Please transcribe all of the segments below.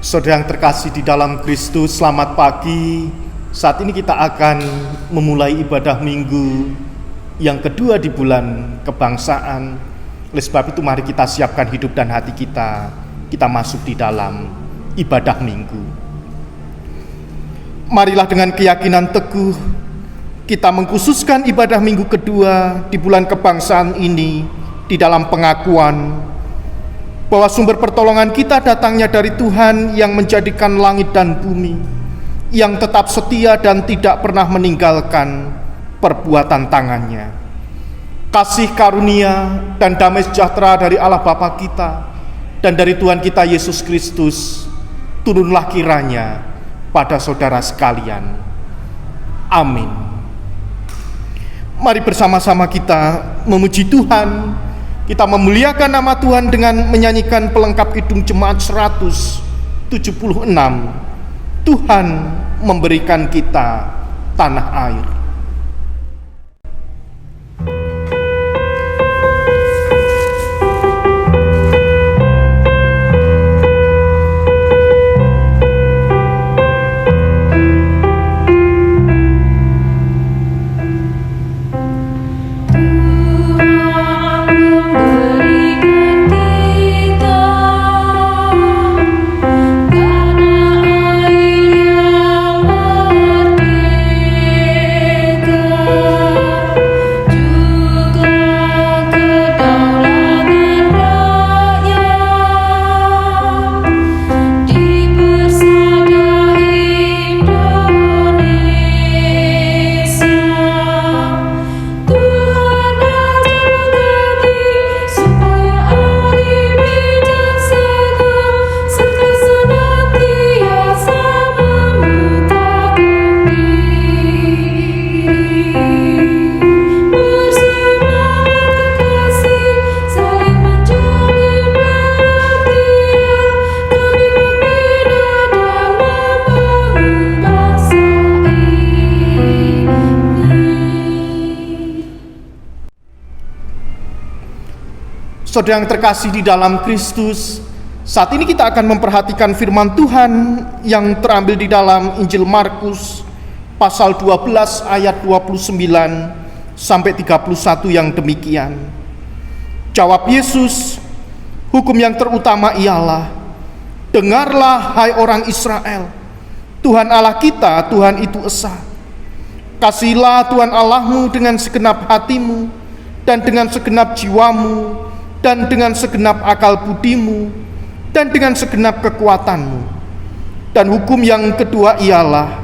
Saudara yang terkasih di dalam Kristus, selamat pagi. Saat ini kita akan memulai ibadah minggu yang kedua di bulan kebangsaan. Oleh sebab itu mari kita siapkan hidup dan hati kita. Kita masuk di dalam ibadah minggu. Marilah dengan keyakinan teguh kita mengkhususkan ibadah minggu kedua di bulan kebangsaan ini di dalam pengakuan bahwa sumber pertolongan kita datangnya dari Tuhan yang menjadikan langit dan bumi, yang tetap setia dan tidak pernah meninggalkan perbuatan tangannya. Kasih karunia dan damai sejahtera dari Allah Bapa kita dan dari Tuhan kita Yesus Kristus turunlah kiranya pada saudara sekalian. Amin. Mari bersama-sama kita memuji Tuhan. Kita memuliakan nama Tuhan dengan menyanyikan pelengkap Kidung Jemaat 176. Tuhan memberikan kita tanah air. Saudara yang terkasih di dalam Kristus, saat ini kita akan memperhatikan firman Tuhan yang terambil di dalam Injil Markus pasal 12 ayat 29 sampai 31 yang demikian. Jawab Yesus, hukum yang terutama ialah, dengarlah hai orang Israel, Tuhan Allah kita, Tuhan itu esa. Kasihilah Tuhan Allahmu dengan segenap hatimu dan dengan segenap jiwamu dan dengan segenap akal budimu, dan dengan segenap kekuatanmu. Dan hukum yang kedua ialah,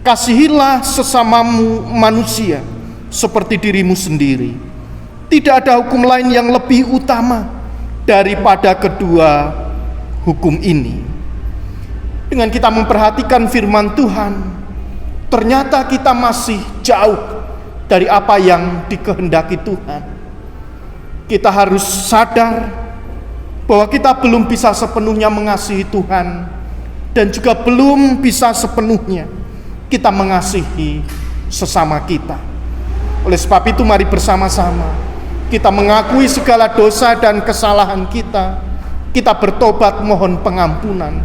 kasihilah sesamamu manusia seperti dirimu sendiri. Tidak ada hukum lain yang lebih utama daripada kedua hukum ini. Dengan kita memperhatikan firman Tuhan, ternyata kita masih jauh dari apa yang dikehendaki Tuhan. Kita harus sadar bahwa kita belum bisa sepenuhnya mengasihi Tuhan dan juga belum bisa sepenuhnya kita mengasihi sesama kita. Oleh sebab itu mari bersama-sama kita mengakui segala dosa dan kesalahan kita. Kita bertobat mohon pengampunan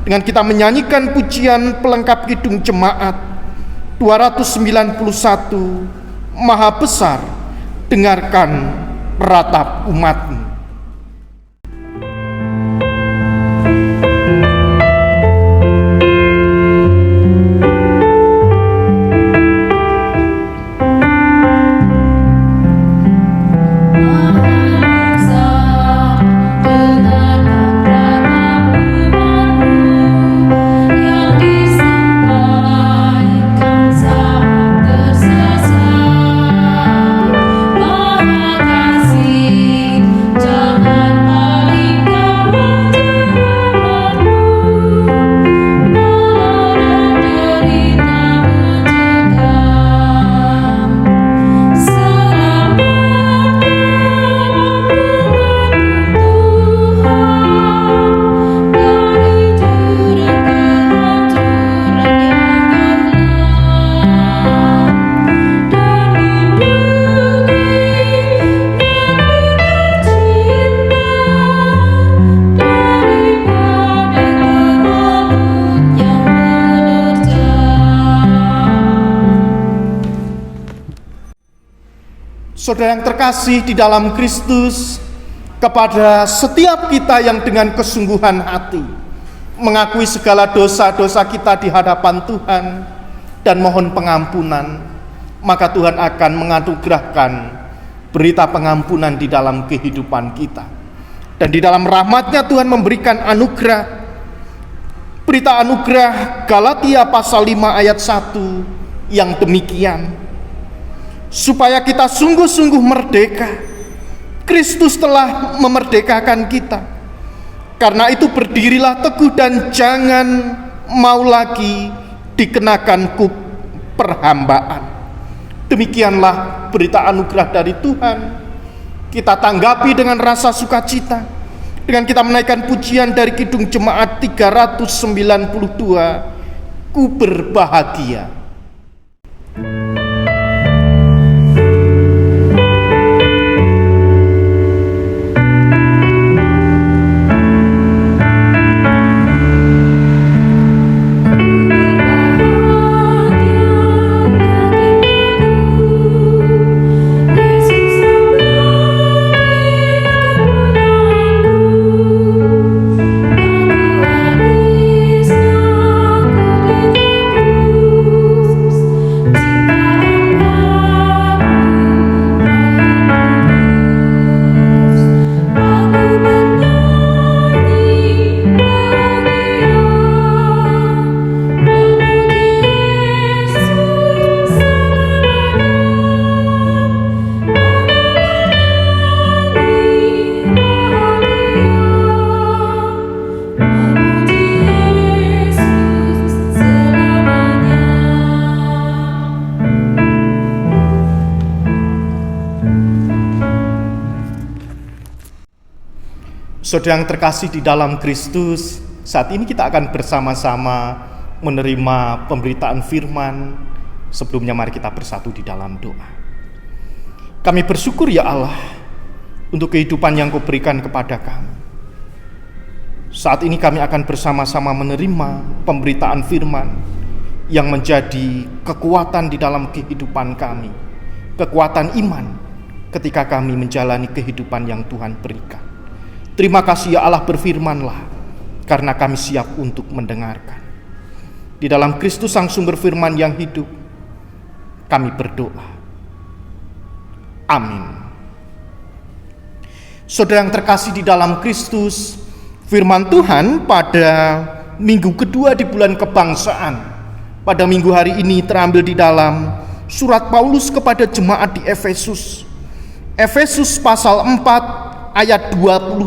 dengan kita menyanyikan pujian pelengkap Kidung Jemaat 291, Maha Besar, dengarkan ratap umatmu. Terima kasih. Saudara yang terkasih di dalam Kristus, kepada setiap kita yang dengan kesungguhan hati mengakui segala dosa-dosa kita di hadapan Tuhan dan mohon pengampunan, maka Tuhan akan menganugerahkan berita pengampunan di dalam kehidupan kita. Dan di dalam rahmat-Nya Tuhan memberikan anugerah, berita anugerah Galatia pasal 5 ayat 1 yang demikian, supaya kita sungguh-sungguh merdeka. Kristus telah memerdekakan kita. Karena itu berdirilah teguh dan jangan mau lagi dikenakan kuk perhambaan. Demikianlah berita anugerah dari Tuhan. Kita tanggapi dengan rasa sukacita, dengan kita menaikkan pujian dari Kidung Jemaat 392, Ku berbahagia. Saudara yang terkasih di dalam Kristus, saat ini kita akan bersama-sama menerima pemberitaan firman. Sebelumnya mari kita bersatu di dalam doa. Kami bersyukur ya Allah untuk kehidupan yang Kau berikan kepada kami. Saat ini kami akan bersama-sama menerima pemberitaan firman yang menjadi kekuatan di dalam kehidupan kami, kekuatan iman ketika kami menjalani kehidupan yang Tuhan berikan. Terima kasih ya Allah, berfirmanlah, karena kami siap untuk mendengarkan. Di dalam Kristus Sang Sumber Firman yang hidup, kami berdoa. Amin. Saudara yang terkasih di dalam Kristus, firman Tuhan pada minggu kedua di bulan kebangsaan, pada minggu hari ini terambil di dalam surat Paulus kepada jemaat di Efesus. Efesus pasal 4 ayat 25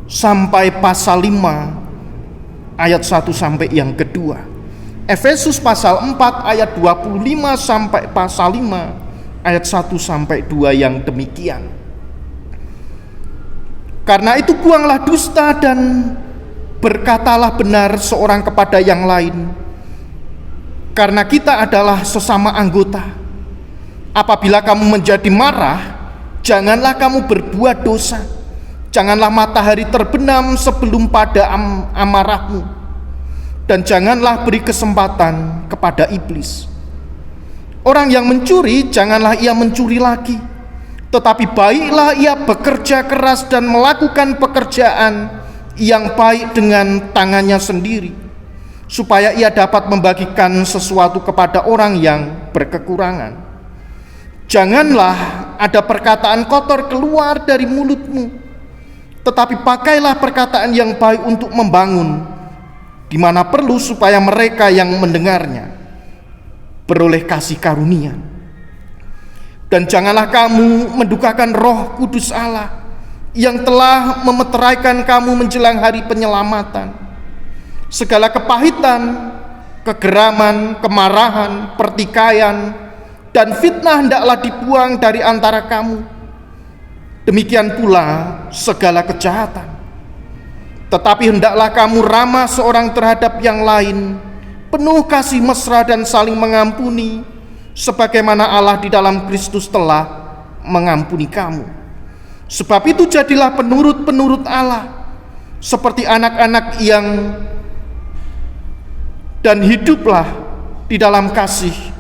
sampai pasal 5 ayat 1 sampai yang kedua. Efesus pasal 4 ayat 25 sampai pasal 5 ayat 1 sampai 2 yang demikian. Karena itu buanglah dusta dan berkatalah benar seorang kepada yang lain, karena kita adalah sesama anggota. Apabila kamu menjadi marah, janganlah kamu berbuat dosa. Janganlah matahari terbenam sebelum pada amarahmu, dan janganlah beri kesempatan kepada iblis. Orang yang mencuri, janganlah ia mencuri lagi, tetapi baiklah ia bekerja keras dan melakukan pekerjaan yang baik dengan tangannya sendiri, supaya ia dapat membagikan sesuatu kepada orang yang berkekurangan. Janganlah ada perkataan kotor keluar dari mulutmu, tetapi pakailah perkataan yang baik untuk membangun, di mana perlu, supaya mereka yang mendengarnya beroleh kasih karunia. Dan janganlah kamu mendukakan Roh Kudus Allah yang telah memeteraikan kamu menjelang hari penyelamatan. Segala kepahitan, kegeraman, kemarahan, pertikaian, dan fitnah hendaklah dibuang dari antara kamu. Demikian pula segala kejahatan. Tetapi hendaklah kamu ramah seorang terhadap yang lain, penuh kasih mesra dan saling mengampuni, sebagaimana Allah di dalam Kristus telah mengampuni kamu. Sebab itu jadilah penurut-penurut Allah, seperti anak-anak yang, dan hiduplah di dalam kasih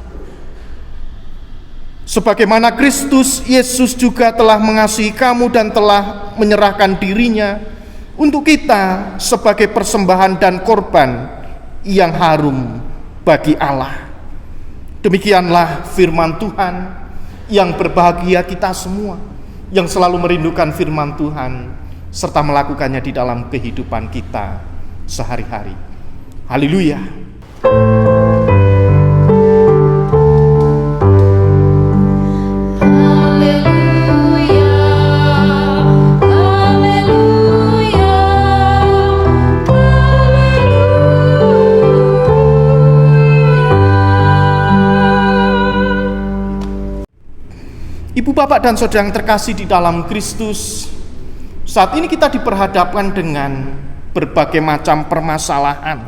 Sebagaimana Kristus Yesus juga telah mengasihi kamu dan telah menyerahkan dirinya untuk kita sebagai persembahan dan korban yang harum bagi Allah. Demikianlah firman Tuhan. Yang berbahagia kita semua yang selalu merindukan firman Tuhan serta melakukannya di dalam kehidupan kita sehari-hari. Haleluya. Ibu, bapak, dan saudara yang terkasih di dalam Kristus, saat ini kita diperhadapkan dengan berbagai macam permasalahan.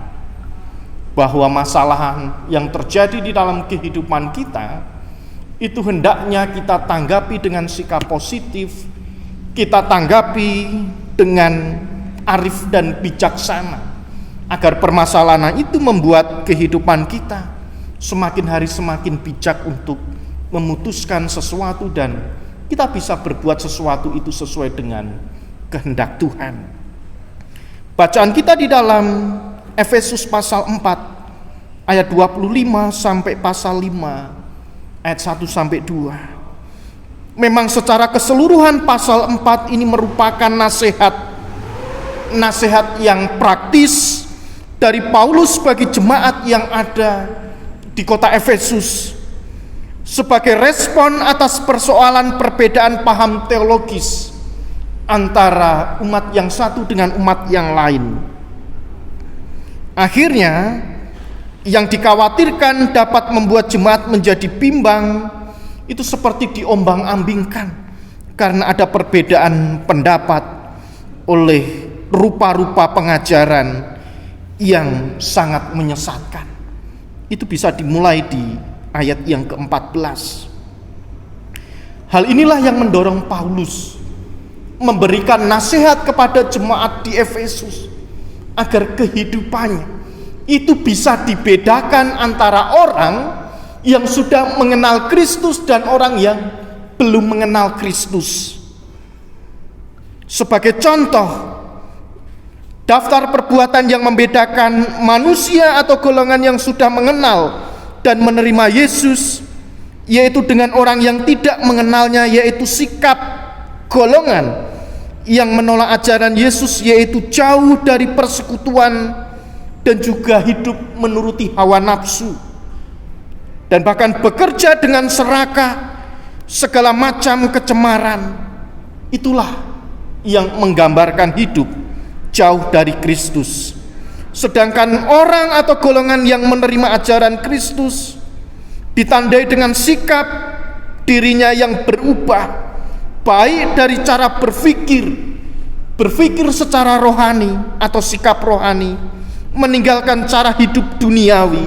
Bahwa masalah yang terjadi di dalam kehidupan kita, itu hendaknya kita tanggapi dengan sikap positif, kita tanggapi dengan arif dan bijaksana, agar permasalahan itu membuat kehidupan kita semakin hari semakin bijak untuk memutuskan sesuatu dan kita bisa berbuat sesuatu itu sesuai dengan kehendak Tuhan. Bacaan kita di dalam Efesus pasal 4 ayat 25 sampai pasal 5 ayat 1 sampai 2. Memang secara keseluruhan pasal 4 ini merupakan nasihat yang praktis dari Paulus bagi jemaat yang ada di kota Efesus, sebagai respon atas persoalan perbedaan paham teologis antara umat yang satu dengan umat yang lain. Akhirnya, yang dikhawatirkan dapat membuat jemaat menjadi bimbang itu seperti diombang-ambingkan karena ada perbedaan pendapat oleh rupa-rupa pengajaran yang sangat menyesatkan. Itu bisa dimulai di ayat yang ke-14. Hal inilah yang mendorong Paulus memberikan nasihat kepada jemaat di Efesus agar kehidupannya itu bisa dibedakan antara orang yang sudah mengenal Kristus dan orang yang belum mengenal Kristus. Sebagai contoh, daftar perbuatan yang membedakan manusia atau golongan yang sudah mengenal dan menerima Yesus, yaitu dengan orang yang tidak mengenalnya, yaitu sikap golongan yang menolak ajaran Yesus, yaitu jauh dari persekutuan dan juga hidup menuruti hawa nafsu, dan bahkan bekerja dengan serakah segala macam kecemaran. Itulah yang menggambarkan hidup jauh dari Kristus. Sedangkan orang atau golongan yang menerima ajaran Kristus ditandai dengan sikap dirinya yang berubah, baik dari cara berpikir secara rohani atau sikap rohani, meninggalkan cara hidup duniawi,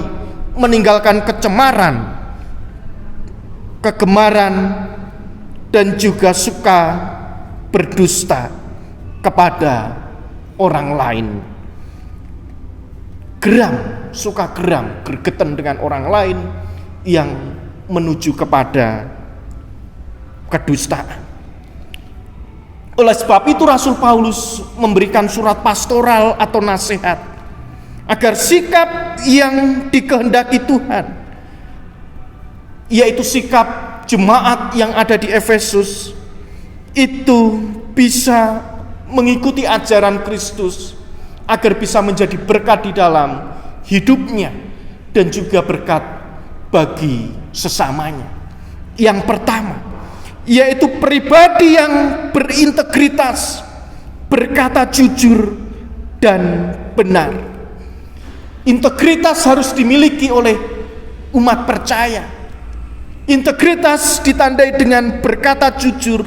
meninggalkan kecemaran, kegemaran, dan juga suka berdusta kepada orang lain. Suka geram, gergetan dengan orang lain yang menuju kepada kedustaan. Oleh sebab itu Rasul Paulus memberikan surat pastoral atau nasihat agar sikap yang dikehendaki Tuhan, yaitu sikap jemaat yang ada di Efesus, itu bisa mengikuti ajaran Kristus agar bisa menjadi berkat di dalam hidupnya dan juga berkat bagi sesamanya. Yang pertama, yaitu pribadi yang berintegritas, berkata jujur dan benar. Integritas harus dimiliki oleh umat percaya. Integritas ditandai dengan berkata jujur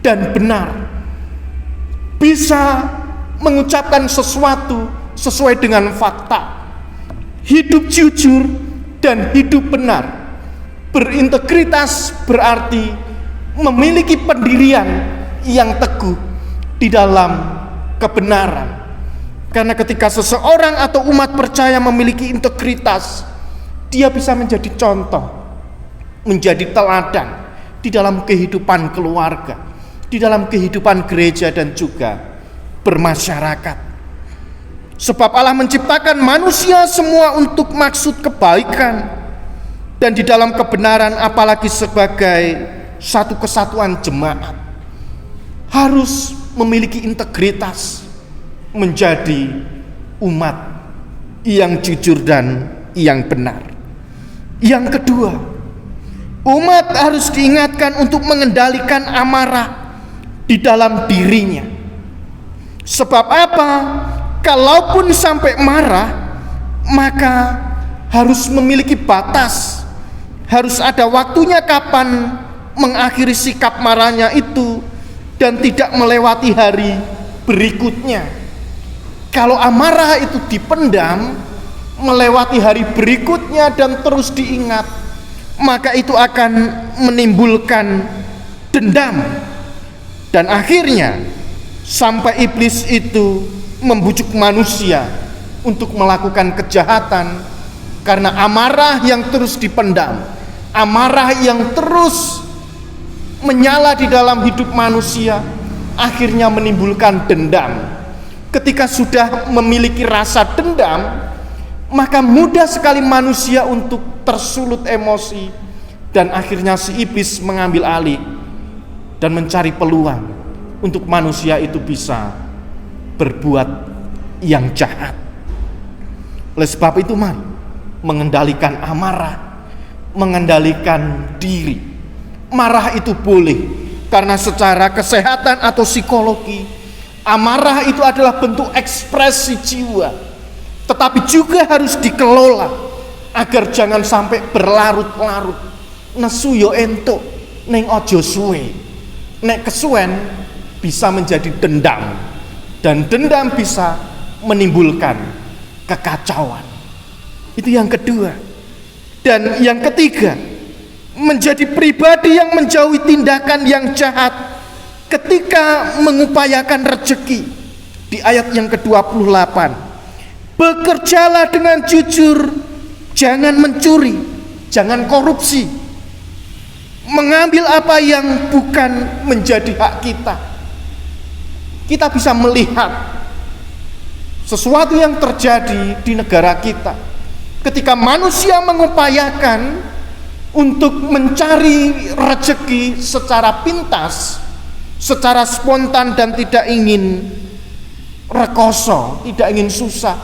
dan benar. Bisa mengucapkan sesuatu sesuai dengan fakta, hidup jujur dan hidup benar. Berintegritas berarti memiliki pendirian yang teguh di dalam kebenaran. Karena ketika seseorang atau umat percaya memiliki integritas, dia bisa menjadi contoh, menjadi teladan di dalam kehidupan keluarga, di dalam kehidupan gereja dan juga bermasyarakat. Sebab Allah menciptakan manusia semua untuk maksud kebaikan dan di dalam kebenaran, apalagi sebagai satu kesatuan jemaat, harus memiliki integritas menjadi umat yang jujur dan yang benar. Yang kedua, umat harus diingatkan untuk mengendalikan amarah di dalam dirinya. Sebab apa? Kalaupun sampai marah, maka harus memiliki batas. Harus ada waktunya kapan mengakhiri sikap marahnya itu dan tidak melewati hari berikutnya. Kalau amarah itu dipendam, melewati hari berikutnya dan terus diingat, maka itu akan menimbulkan dendam. Dan akhirnya sampai iblis itu membujuk manusia untuk melakukan kejahatan karena amarah yang terus dipendam, amarah yang terus menyala di dalam hidup manusia, akhirnya menimbulkan dendam. Ketika sudah memiliki rasa dendam, maka mudah sekali manusia untuk tersulut emosi, dan akhirnya si iblis mengambil alih dan mencari peluang untuk manusia itu bisa berbuat yang jahat. Oleh sebab itu, mari mengendalikan amarah, mengendalikan diri. Marah itu boleh, karena secara kesehatan atau psikologi, amarah itu adalah bentuk ekspresi jiwa, tetapi juga harus dikelola agar jangan sampai berlarut-larut. Nesu yo entuk, ning ojo suwe. Nek kesuwen bisa menjadi dendam, dan dendam bisa menimbulkan kekacauan. Itu yang kedua. Dan yang ketiga, menjadi pribadi yang menjauhi tindakan yang jahat ketika mengupayakan rezeki. Di ayat yang ke-28, bekerjalah dengan jujur, jangan mencuri, jangan korupsi, mengambil apa yang bukan menjadi hak kita. Kita bisa melihat sesuatu yang terjadi di negara kita ketika manusia mengupayakan untuk mencari rezeki secara pintas, secara spontan, dan tidak ingin rekoso, tidak ingin susah,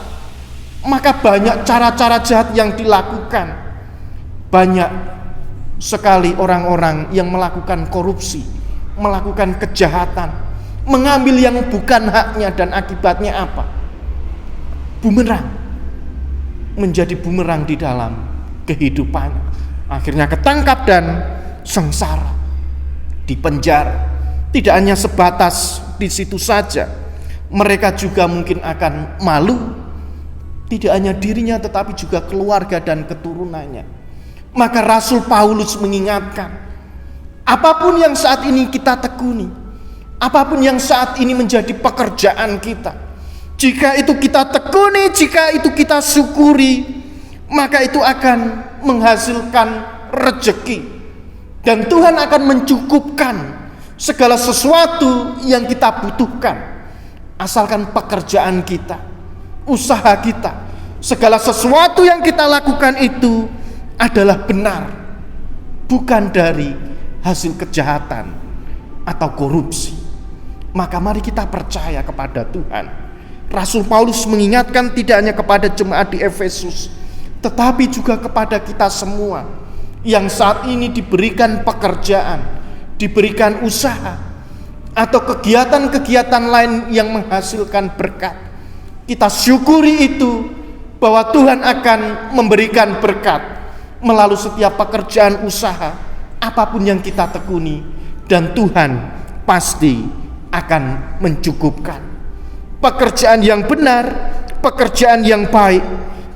maka banyak cara-cara jahat yang dilakukan. Banyak sekali orang-orang yang melakukan korupsi, melakukan kejahatan, mengambil yang bukan haknya, dan akibatnya apa? Bumerang, menjadi bumerang di dalam kehidupan. Akhirnya ketangkap dan sengsara, dipenjara. Tidak hanya sebatas di situ saja, mereka juga mungkin akan malu, tidak hanya dirinya tetapi juga keluarga dan keturunannya. Maka Rasul Paulus mengingatkan, apapun yang saat ini kita tekuni, apapun yang saat ini menjadi pekerjaan kita, jika itu kita tekuni, jika itu kita syukuri, maka itu akan menghasilkan rezeki, dan Tuhan akan mencukupkan segala sesuatu yang kita butuhkan, asalkan pekerjaan kita, usaha kita, segala sesuatu yang kita lakukan itu adalah benar, bukan dari hasil kejahatan atau korupsi. Maka mari kita percaya kepada Tuhan. Rasul Paulus mengingatkan tidak hanya kepada jemaat di Efesus, tetapi juga kepada kita semua yang saat ini diberikan pekerjaan, diberikan usaha, atau kegiatan-kegiatan lain yang menghasilkan berkat. Kita syukuri itu, bahwa Tuhan akan memberikan berkat melalui setiap pekerjaan usaha, apapun yang kita tekuni, dan Tuhan pasti akan mencukupkan. Pekerjaan yang benar, pekerjaan yang baik,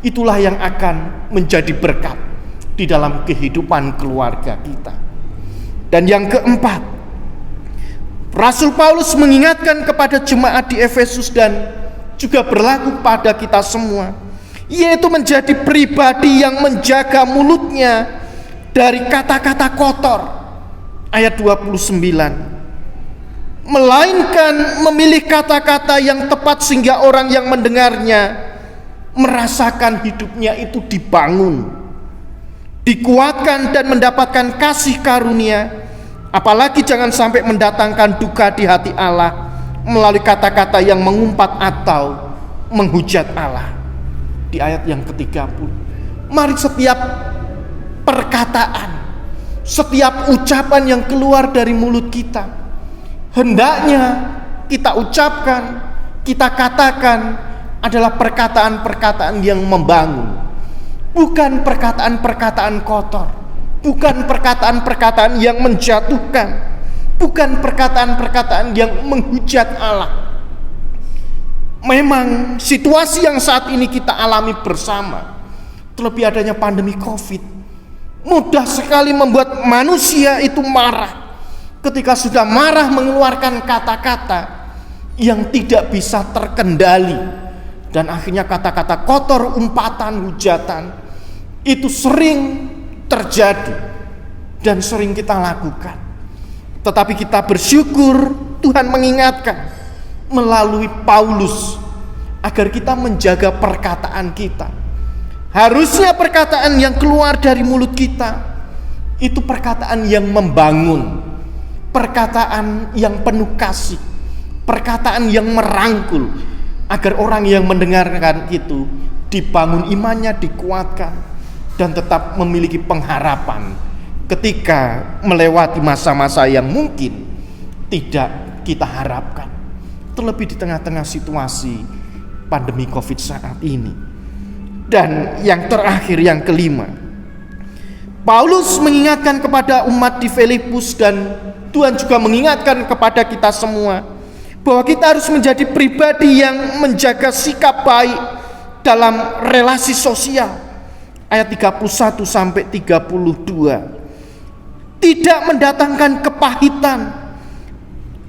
itulah yang akan menjadi berkat di dalam kehidupan keluarga kita. Dan yang keempat, Rasul Paulus mengingatkan kepada jemaat di Efesus dan juga berlaku pada kita semua, yaitu menjadi pribadi yang menjaga mulutnya dari kata-kata kotor, ayat 29. Melainkan memilih kata-kata yang tepat sehingga orang yang mendengarnya merasakan hidupnya itu dibangun, dikuatkan dan mendapatkan kasih karunia. Apalagi jangan sampai mendatangkan duka di hati Allah melalui kata-kata yang mengumpat atau menghujat Allah. Di ayat yang ke-30, mari setiap perkataan, setiap ucapan yang keluar dari mulut kita hendaknya kita ucapkan, kita katakan adalah perkataan-perkataan yang membangun, bukan perkataan-perkataan kotor, bukan perkataan-perkataan yang menjatuhkan, bukan perkataan-perkataan yang menghujat Allah. Memang situasi yang saat ini kita alami bersama, terlebih adanya pandemi COVID, mudah sekali membuat manusia itu marah. Ketika sudah marah mengeluarkan kata-kata yang tidak bisa terkendali, dan akhirnya kata-kata kotor, umpatan, hujatan itu sering terjadi dan sering kita lakukan. Tetapi kita bersyukur Tuhan mengingatkan melalui Paulus agar kita menjaga perkataan kita. Harusnya perkataan yang keluar dari mulut kita itu perkataan yang membangun, perkataan yang penuh kasih, perkataan yang merangkul, agar orang yang mendengarkan itu dibangun imannya, dikuatkan, dan tetap memiliki pengharapan ketika melewati masa-masa yang mungkin tidak kita harapkan, terlebih di tengah-tengah situasi pandemi COVID saat ini. Dan yang terakhir, yang kelima, Paulus mengingatkan kepada umat di Filipus, dan Tuhan juga mengingatkan kepada kita semua bahwa kita harus menjadi pribadi yang menjaga sikap baik dalam relasi sosial. Ayat 31 sampai 32. Tidak mendatangkan kepahitan,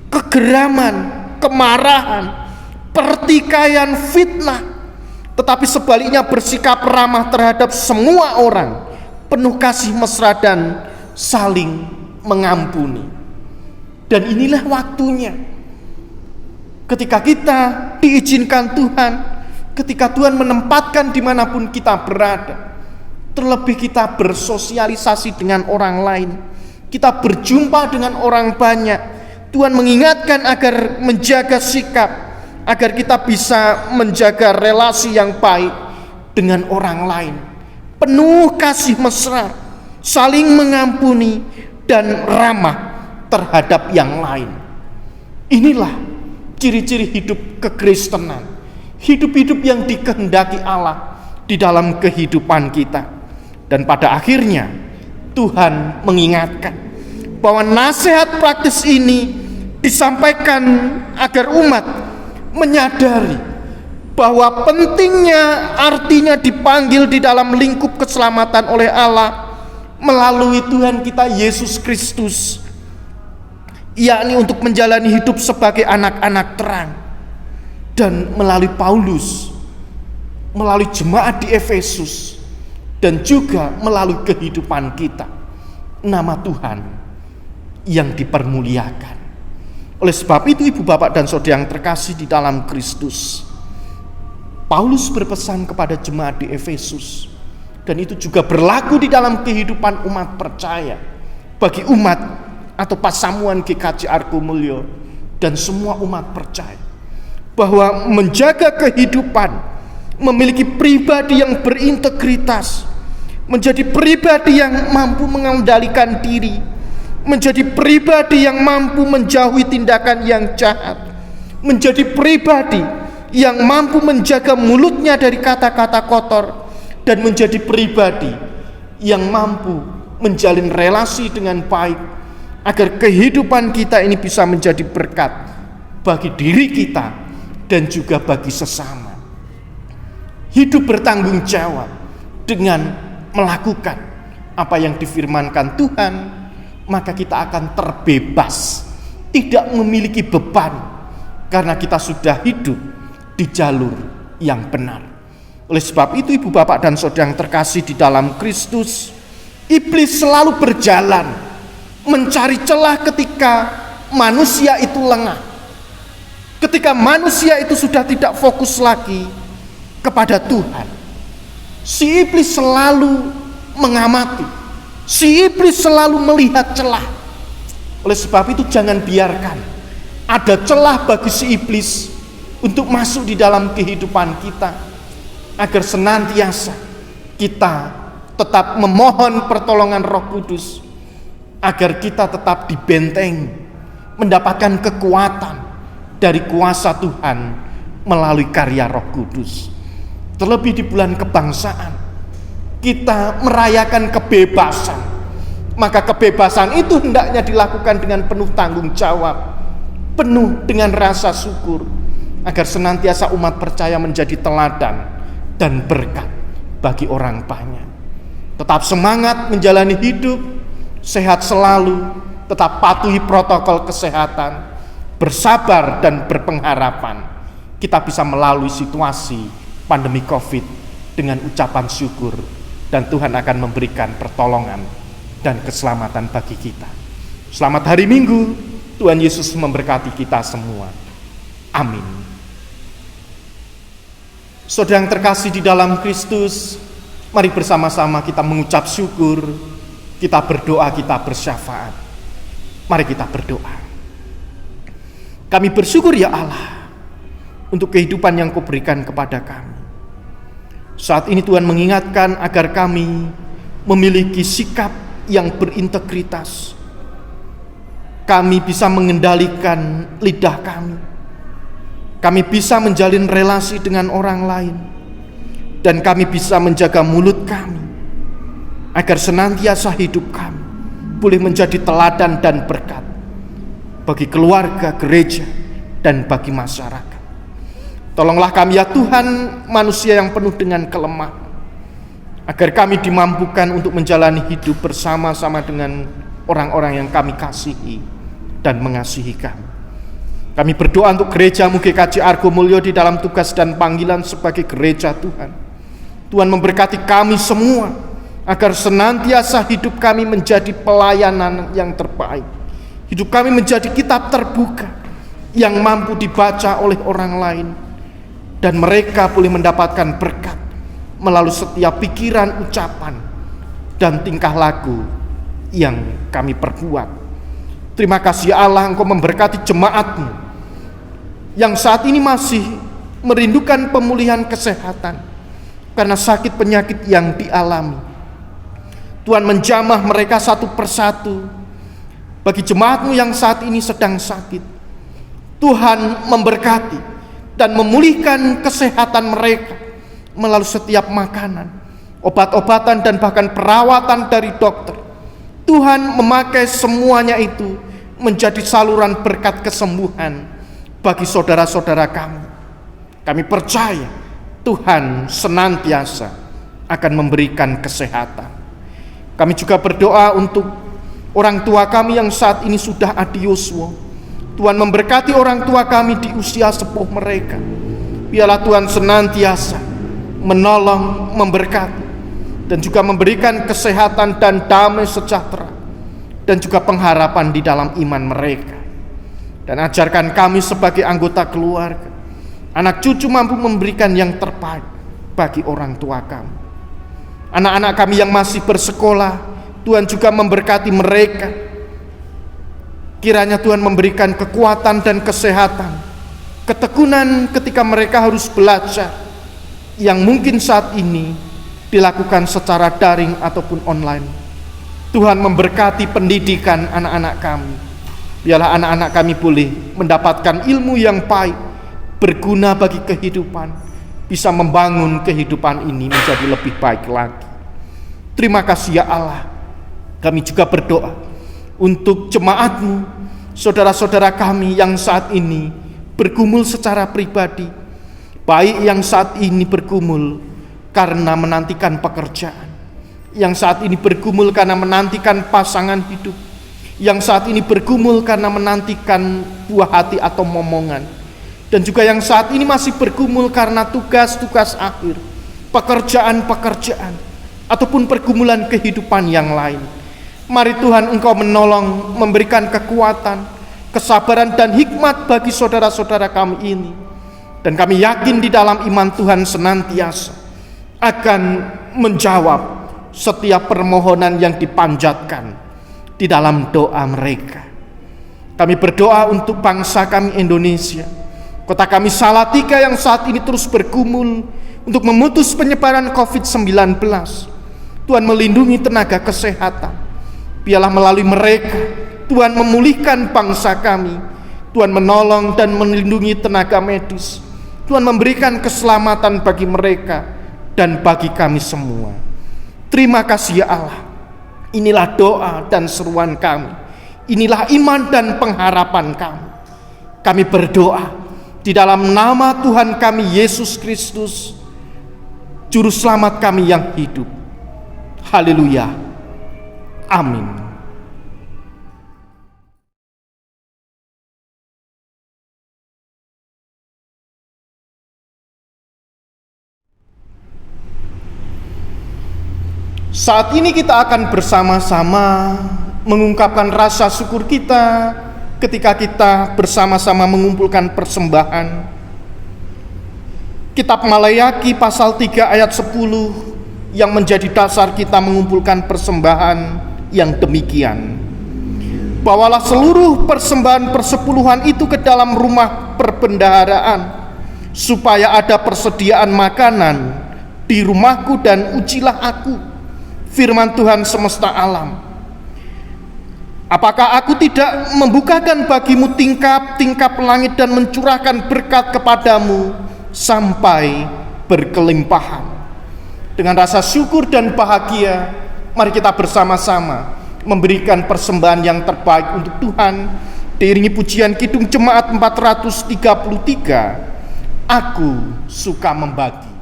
kegeraman, kemarahan, pertikaian, fitnah, tetapi sebaliknya bersikap ramah terhadap semua orang, penuh kasih mesra dan saling mengampuni. Dan inilah waktunya ketika kita diizinkan Tuhan, ketika Tuhan menempatkan dimanapun kita berada, terlebih kita bersosialisasi dengan orang lain, kita berjumpa dengan orang banyak. Tuhan mengingatkan agar menjaga sikap, agar kita bisa menjaga relasi yang baik dengan orang lain, penuh kasih mesra, saling mengampuni, dan ramah terhadap yang lain. Inilah ciri-ciri hidup kekristenan, hidup-hidup yang dikehendaki Allah di dalam kehidupan kita. Dan pada akhirnya Tuhan mengingatkan bahwa nasihat praktis ini disampaikan agar umat menyadari bahwa pentingnya, artinya dipanggil di dalam lingkup keselamatan oleh Allah melalui Tuhan kita Yesus Kristus, yakni untuk menjalani hidup sebagai anak-anak terang. Dan melalui Paulus, melalui jemaat di Efesus, dan juga melalui kehidupan kita, nama Tuhan yang dipermuliakan. Oleh sebab itu, ibu bapak dan saudara yang terkasih di dalam Kristus, Paulus berpesan kepada jemaat di Efesus, dan itu juga berlaku di dalam kehidupan umat percaya, bagi umat atau pasamuan GKJ Argomulyo dan semua umat percaya, bahwa menjaga kehidupan, memiliki pribadi yang berintegritas, menjadi pribadi yang mampu mengendalikan diri, menjadi pribadi yang mampu menjauhi tindakan yang jahat, menjadi pribadi yang mampu menjaga mulutnya dari kata-kata kotor, dan menjadi pribadi yang mampu menjalin relasi dengan baik, agar kehidupan kita ini bisa menjadi berkat bagi diri kita dan juga bagi sesama. Hidup bertanggung jawab dengan melakukan apa yang difirmankan Tuhan, maka kita akan terbebas, tidak memiliki beban, karena kita sudah hidup di jalur yang benar. Oleh sebab itu, ibu bapak dan saudara yang terkasih di dalam Kristus, iblis selalu berjalan mencari celah ketika manusia itu lengah, ketika manusia itu sudah tidak fokus lagi kepada Tuhan. Si iblis selalu mengamati, si iblis selalu melihat celah. Oleh sebab itu jangan biarkan ada celah bagi si iblis untuk masuk di dalam kehidupan kita, agar senantiasa kita tetap memohon pertolongan Roh Kudus, agar kita tetap dibentengi, mendapatkan kekuatan dari kuasa Tuhan melalui karya Roh Kudus. Terlebih di bulan kebangsaan, kita merayakan kebebasan, maka kebebasan itu hendaknya dilakukan dengan penuh tanggung jawab, penuh dengan rasa syukur, agar senantiasa umat percaya menjadi teladan dan berkat bagi orang banyak. Tetap semangat menjalani hidup, sehat selalu, tetap patuhi protokol kesehatan, bersabar dan berpengharapan kita bisa melalui situasi pandemi COVID dengan ucapan syukur, dan Tuhan akan memberikan pertolongan dan keselamatan bagi kita. Selamat hari Minggu, Tuhan Yesus memberkati kita semua. Amin. Saudara yang terkasih di dalam Kristus, mari bersama-sama kita mengucap syukur, kita berdoa, kita bersyafaat. Mari kita berdoa. Kami bersyukur ya Allah untuk kehidupan yang Kau berikan kepada kami. Saat ini Tuhan mengingatkan agar kami memiliki sikap yang berintegritas. Kami bisa mengendalikan lidah kami. Kami bisa menjalin relasi dengan orang lain. Dan kami bisa menjaga mulut kami, agar senantiasa hidup kami boleh menjadi teladan dan berkat bagi keluarga, gereja, dan bagi masyarakat. Tolonglah kami ya Tuhan, manusia yang penuh dengan kelemahan, agar kami dimampukan untuk menjalani hidup bersama-sama dengan orang-orang yang kami kasihi dan mengasihi kami. Kami berdoa untuk gereja MUGKJ Argo Mulyo di dalam tugas dan panggilan sebagai gereja Tuhan. Tuhan memberkati kami semua, agar senantiasa hidup kami menjadi pelayanan yang terbaik. Hidup kami menjadi kitab terbuka yang mampu dibaca oleh orang lain, dan mereka boleh mendapatkan berkat melalui setiap pikiran, ucapan, dan tingkah laku yang kami perbuat. Terima kasih ya Allah, Engkau memberkati jemaat-Mu yang saat ini masih merindukan pemulihan kesehatan karena sakit penyakit yang dialami. Tuhan menjamah mereka satu persatu. Bagi jemaat-Mu yang saat ini sedang sakit, Tuhan memberkati dan memulihkan kesehatan mereka melalui setiap makanan, obat-obatan, dan bahkan perawatan dari dokter. Tuhan memakai semuanya itu menjadi saluran berkat kesembuhan bagi saudara-saudara kami. Kami percaya Tuhan senantiasa akan memberikan kesehatan. Kami juga berdoa untuk orang tua kami yang saat ini sudah adioswo. Tuhan memberkati orang tua kami di usia sepuh mereka. Biarlah Tuhan senantiasa menolong, memberkati, dan juga memberikan kesehatan dan damai sejahtera, dan juga pengharapan di dalam iman mereka. Dan ajarkan kami sebagai anggota keluarga, anak cucu mampu memberikan yang terbaik bagi orang tua kami. Anak-anak kami yang masih bersekolah, Tuhan juga memberkati mereka. Kiranya Tuhan memberikan kekuatan dan kesehatan, ketekunan ketika mereka harus belajar, yang mungkin saat ini dilakukan secara daring ataupun online. Tuhan memberkati pendidikan anak-anak kami. Biarlah anak-anak kami boleh mendapatkan ilmu yang baik, berguna bagi kehidupan, bisa membangun kehidupan ini menjadi lebih baik lagi. Terima kasih ya Allah. Kami juga berdoa untuk jemaat-Mu, saudara-saudara kami yang saat ini bergumul secara pribadi, baik yang saat ini bergumul karena menantikan pekerjaan, yang saat ini bergumul karena menantikan pasangan hidup, yang saat ini bergumul karena menantikan buah hati atau momongan, dan juga yang saat ini masih bergumul karena tugas-tugas akhir, pekerjaan-pekerjaan, ataupun pergumulan kehidupan yang lain. Mari Tuhan Engkau menolong, memberikan kekuatan, kesabaran dan hikmat bagi saudara-saudara kami ini. Dan kami yakin di dalam iman Tuhan senantiasa akan menjawab setiap permohonan yang dipanjatkan di dalam doa mereka. Kami berdoa untuk bangsa kami Indonesia, kota kami Salatiga yang saat ini terus bergumul untuk memutus penyebaran COVID-19. Tuhan melindungi tenaga kesehatan. Biarlah melalui mereka Tuhan memulihkan bangsa kami. Tuhan menolong dan melindungi tenaga medis. Tuhan memberikan keselamatan bagi mereka dan bagi kami semua. Terima kasih ya Allah. Inilah doa dan seruan kami. Inilah iman dan pengharapan kami. Kami berdoa di dalam nama Tuhan kami Yesus Kristus, Juru Selamat kami yang hidup. Haleluya. Amin. Saat ini kita akan bersama-sama mengungkapkan rasa syukur kita ketika kita bersama-sama mengumpulkan persembahan. Kitab Malayaki pasal 3 ayat 10 yang menjadi dasar kita mengumpulkan persembahan yang demikian. Bawalah seluruh persembahan persepuluhan itu ke dalam rumah perbendaharaan, supaya ada persediaan makanan di rumahku, dan ujilah aku, firman Tuhan semesta alam. Apakah aku tidak membukakan bagimu tingkap-tingkap langit dan mencurahkan berkat kepadamu sampai berkelimpahan? Dengan rasa syukur dan bahagia, mari kita bersama-sama memberikan persembahan yang terbaik untuk Tuhan. Diiringi pujian Kidung Jemaat 433, Aku Suka Membagi.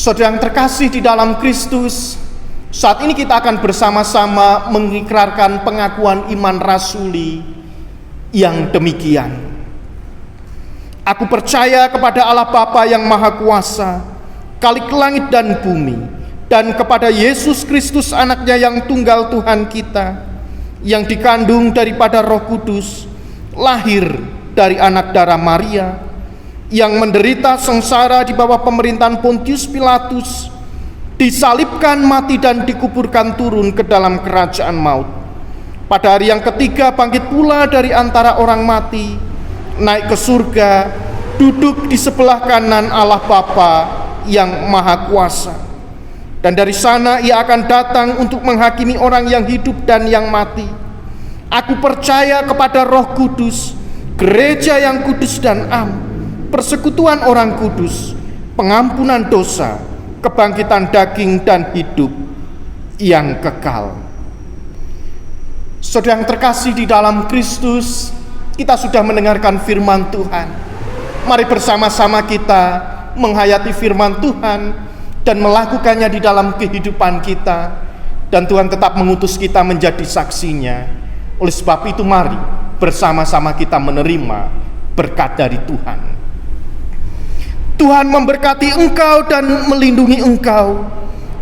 Saudara yang terkasih di dalam Kristus, saat ini kita akan bersama-sama mengikrarkan pengakuan iman rasuli yang demikian. Aku percaya kepada Allah Bapa yang Maha Kuasa, Khalik langit dan bumi, dan kepada Yesus Kristus anaknya yang tunggal Tuhan kita, yang dikandung daripada Roh Kudus, lahir dari anak darah Maria, yang menderita sengsara di bawah pemerintahan Pontius Pilatus, disalibkan, mati dan dikuburkan turun ke dalam kerajaan maut. Pada hari yang ketiga bangkit pula dari antara orang mati, naik ke surga, duduk di sebelah kanan Allah Bapa yang Maha Kuasa. Dan dari sana ia akan datang untuk menghakimi orang yang hidup dan yang mati. Aku percaya kepada Roh Kudus, gereja yang kudus dan am, persekutuan orang kudus, pengampunan dosa, kebangkitan daging dan hidup yang kekal. Saudara yang terkasih di dalam Kristus, kita sudah mendengarkan firman Tuhan. Mari bersama-sama kita menghayati firman Tuhan dan melakukannya di dalam kehidupan kita, dan Tuhan tetap mengutus kita menjadi saksinya. Oleh sebab itu mari bersama-sama kita menerima berkat dari Tuhan. Tuhan memberkati engkau dan melindungi engkau.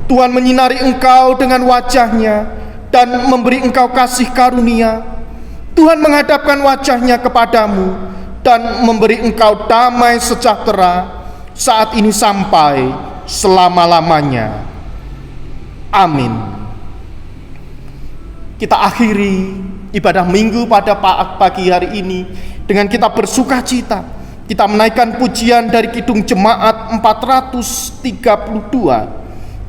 Tuhan menyinari engkau dengan wajah-Nya dan memberi engkau kasih karunia. Tuhan menghadapkan wajah-Nya kepadamu dan memberi engkau damai sejahtera saat ini sampai selama-lamanya. Amin. Kita akhiri ibadah minggu pada pagi hari ini dengan kita bersuka cita. Kita menaikkan pujian dari Kidung Jemaat 432,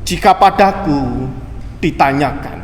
Jika Padaku Ditanyakan.